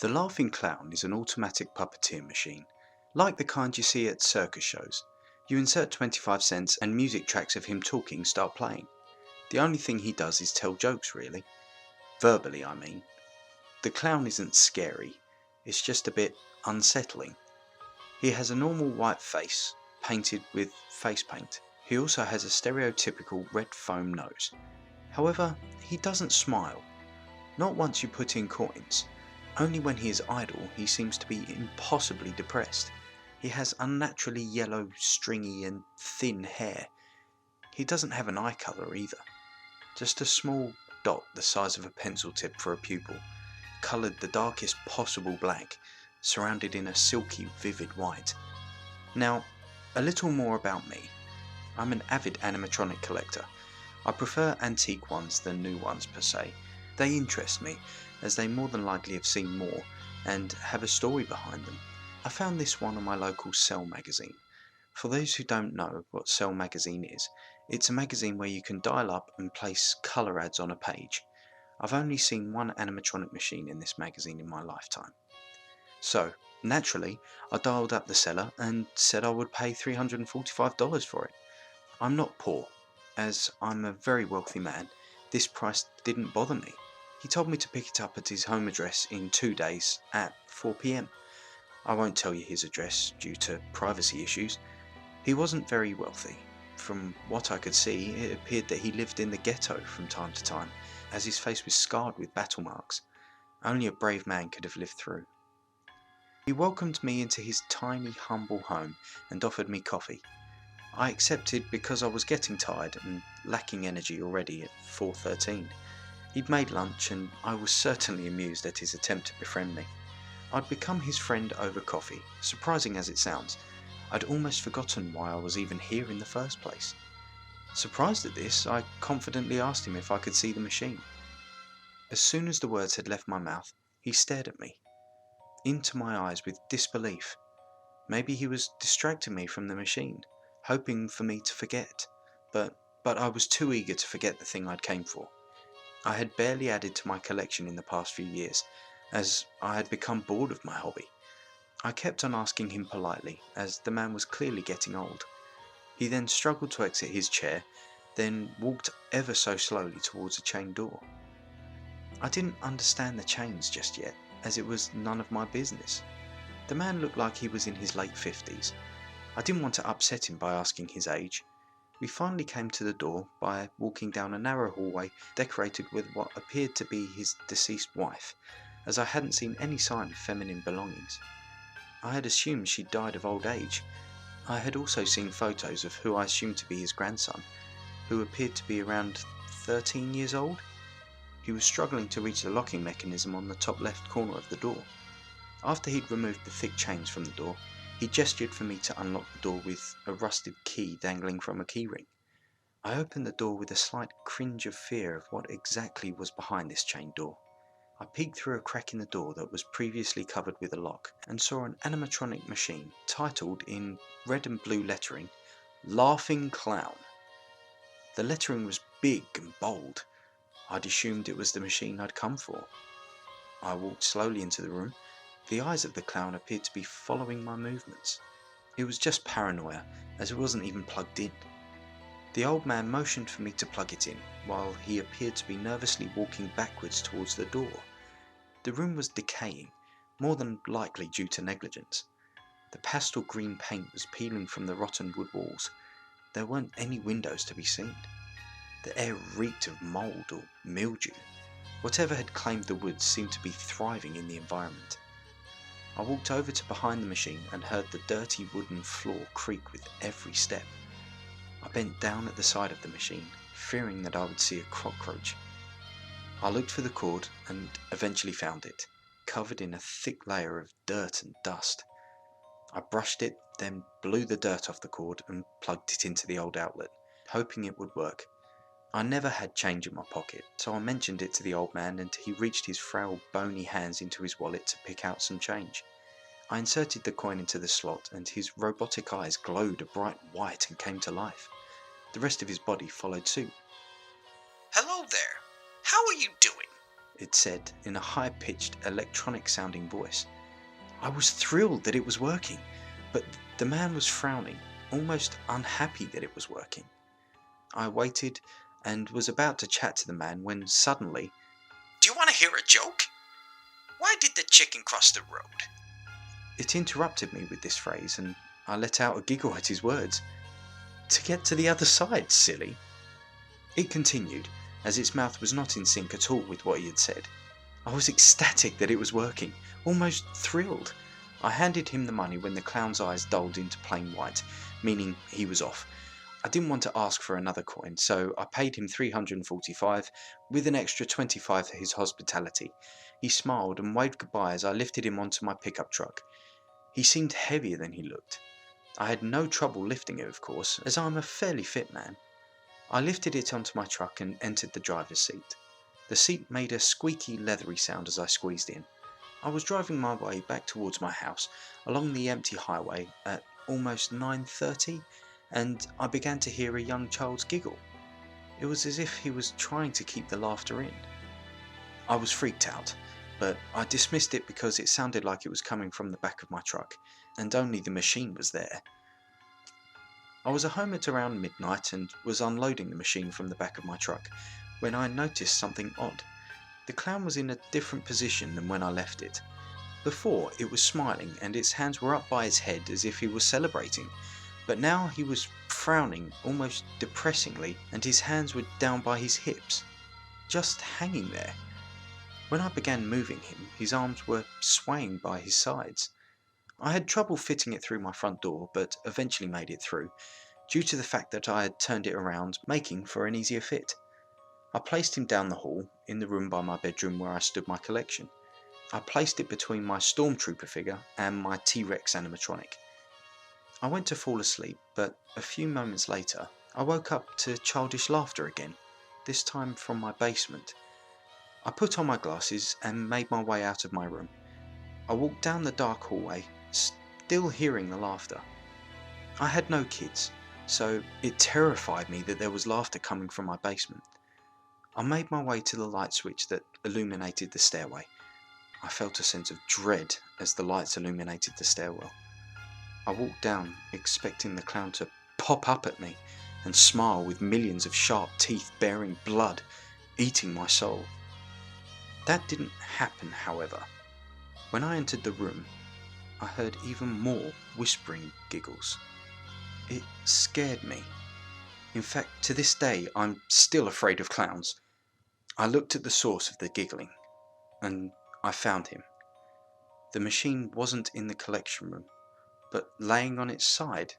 The Laughing Clown is an automatic puppeteer machine, like the kind you see at circus shows. You insert 25 cents and music tracks of him talking start playing. The only thing he does is tell jokes, really. Verbally, I mean. The clown isn't scary, it's just a bit unsettling. He has a normal white face, painted with face paint. He also has a stereotypical red foam nose. However, he doesn't smile. Not once you put in coins. Only when he is idle he seems to be impossibly depressed. He has unnaturally yellow, stringy and thin hair. He doesn't have an eye colour either. Just a small dot the size of a pencil tip for a pupil, coloured the darkest possible black, surrounded in a silky, vivid white. Now, a little more about me. I'm an avid animatronic collector. I prefer antique ones than new ones per se. They interest me, as they more than likely have seen more, and have a story behind them. I found this one on my local Cell magazine. For those who don't know what Cell magazine is, it's a magazine where you can dial up and place colour ads on a page. I've only seen one animatronic machine in this magazine in my lifetime. So, naturally, I dialed up the seller and said I would pay $345 for it. I'm not poor. As I'm a very wealthy man, this price didn't bother me. He told me to pick it up at his home address in 2 days at 4 p.m. I won't tell you his address due to privacy issues. He wasn't very wealthy. From what I could see, it appeared that he lived in the ghetto from time to time, as his face was scarred with battle marks. Only a brave man could have lived through. He welcomed me into his tiny, humble home and offered me coffee. I accepted because I was getting tired and lacking energy already at 4:13. He'd made lunch and I was certainly amused at his attempt to befriend me. I'd become his friend over coffee, surprising as it sounds. I'd almost forgotten why I was even here in the first place. Surprised at this, I confidently asked him if I could see the machine. As soon as the words had left my mouth, he stared at me, into my eyes with disbelief. Maybe he was distracting me from the machine, hoping for me to forget, but I was too eager to forget the thing I'd came for. I had barely added to my collection in the past few years, as I had become bored of my hobby. I kept on asking him politely, as the man was clearly getting old. He then struggled to exit his chair, then walked ever so slowly towards a chain door. I didn't understand the chains just yet, as it was none of my business. The man looked like he was in his late 50s. I didn't want to upset him by asking his age. We finally came to the door by walking down a narrow hallway decorated with what appeared to be his deceased wife, as I hadn't seen any sign of feminine belongings. I had assumed she'd died of old age. I had also seen photos of who I assumed to be his grandson, who appeared to be around 13 years old. He was struggling to reach the locking mechanism on the top left corner of the door. After he'd removed the thick chains from the door, he gestured for me to unlock the door with a rusted key dangling from a keyring. I opened the door with a slight cringe of fear of what exactly was behind this chained door. I peeked through a crack in the door that was previously covered with a lock and saw an animatronic machine titled in red and blue lettering, Laughing Clown. The lettering was big and bold. I'd assumed it was the machine I'd come for. I walked slowly into the room. The eyes of the clown appeared to be following my movements. It was just paranoia, as it wasn't even plugged in. The old man motioned for me to plug it in, while he appeared to be nervously walking backwards towards the door. The room was decaying, more than likely due to negligence. The pastel green paint was peeling from the rotten wood walls. There weren't any windows to be seen. The air reeked of mould or mildew. Whatever had claimed the woods seemed to be thriving in the environment. I walked over to behind the machine and heard the dirty wooden floor creak with every step. I bent down at the side of the machine, fearing that I would see a cockroach. I looked for the cord and eventually found it, covered in a thick layer of dirt and dust. I brushed it, then blew the dirt off the cord and plugged it into the old outlet, hoping it would work. I never had change in my pocket, so I mentioned it to the old man and he reached his frail, bony hands into his wallet to pick out some change. I inserted the coin into the slot and his robotic eyes glowed a bright white and came to life. The rest of his body followed suit. Hello there. How are you doing? it said in a high-pitched, electronic-sounding voice. I was thrilled that it was working, but the man was frowning, almost unhappy that it was working. I waited and was about to chat to the man when suddenly, "Do you want to hear a joke? Why did the chicken cross the road?" It interrupted me with this phrase, and I let out a giggle at his words. To get to the other side, silly. It continued, as its mouth was not in sync at all with what he had said. I was ecstatic that it was working, almost thrilled. I handed him the money when the clown's eyes dulled into plain white, meaning he was off. I didn't want to ask for another coin, so I paid him 345, with an extra 25 for his hospitality. He smiled and waved goodbye as I lifted him onto my pickup truck. He seemed heavier than he looked. I had no trouble lifting it, of course, as I'm a fairly fit man. I lifted it onto my truck and entered the driver's seat. The seat made a squeaky, leathery sound as I squeezed in. I was driving my way back towards my house, along the empty highway at almost 9:30, and I began to hear a young child's giggle. It was as if he was trying to keep the laughter in. I was freaked out, but I dismissed it because it sounded like it was coming from the back of my truck, and only the machine was there. I was at home at around midnight and was unloading the machine from the back of my truck when I noticed something odd. The clown was in a different position than when I left it. Before, it was smiling and its hands were up by his head as if he was celebrating, but now he was frowning almost depressingly and his hands were down by his hips, just hanging there. When I began moving him, his arms were swaying by his sides. I had trouble fitting it through my front door, but eventually made it through, due to the fact that I had turned it around, making for an easier fit. I placed him down the hall, in the room by my bedroom where I stood my collection. I placed it between my Stormtrooper figure and my T-Rex animatronic. I went to fall asleep, but a few moments later, I woke up to childish laughter again, this time from my basement. I put on my glasses and made my way out of my room. I walked down the dark hallway, still hearing the laughter. I had no kids, so it terrified me that there was laughter coming from my basement. I made my way to the light switch that illuminated the stairway. I felt a sense of dread as the lights illuminated the stairwell. I walked down, expecting the clown to pop up at me and smile with millions of sharp teeth bearing blood, eating my soul. That didn't happen, however. When I entered the room, I heard even more whispering giggles. It scared me. In fact, to this day, I'm still afraid of clowns. I looked at the source of the giggling, and I found him. The machine wasn't in the collection room, but laying on its side,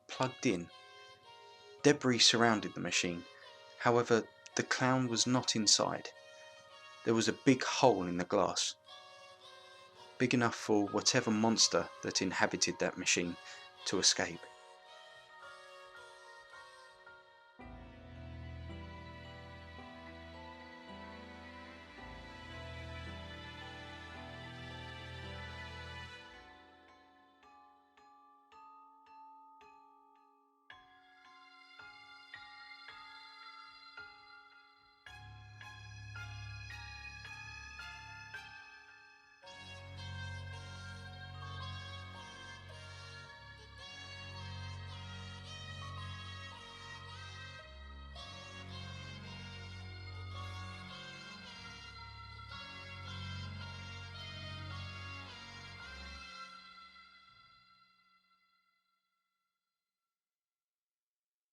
plugged in. Debris surrounded the machine. However, the clown was not inside. There was a big hole in the glass, big enough for whatever monster that inhabited that machine to escape.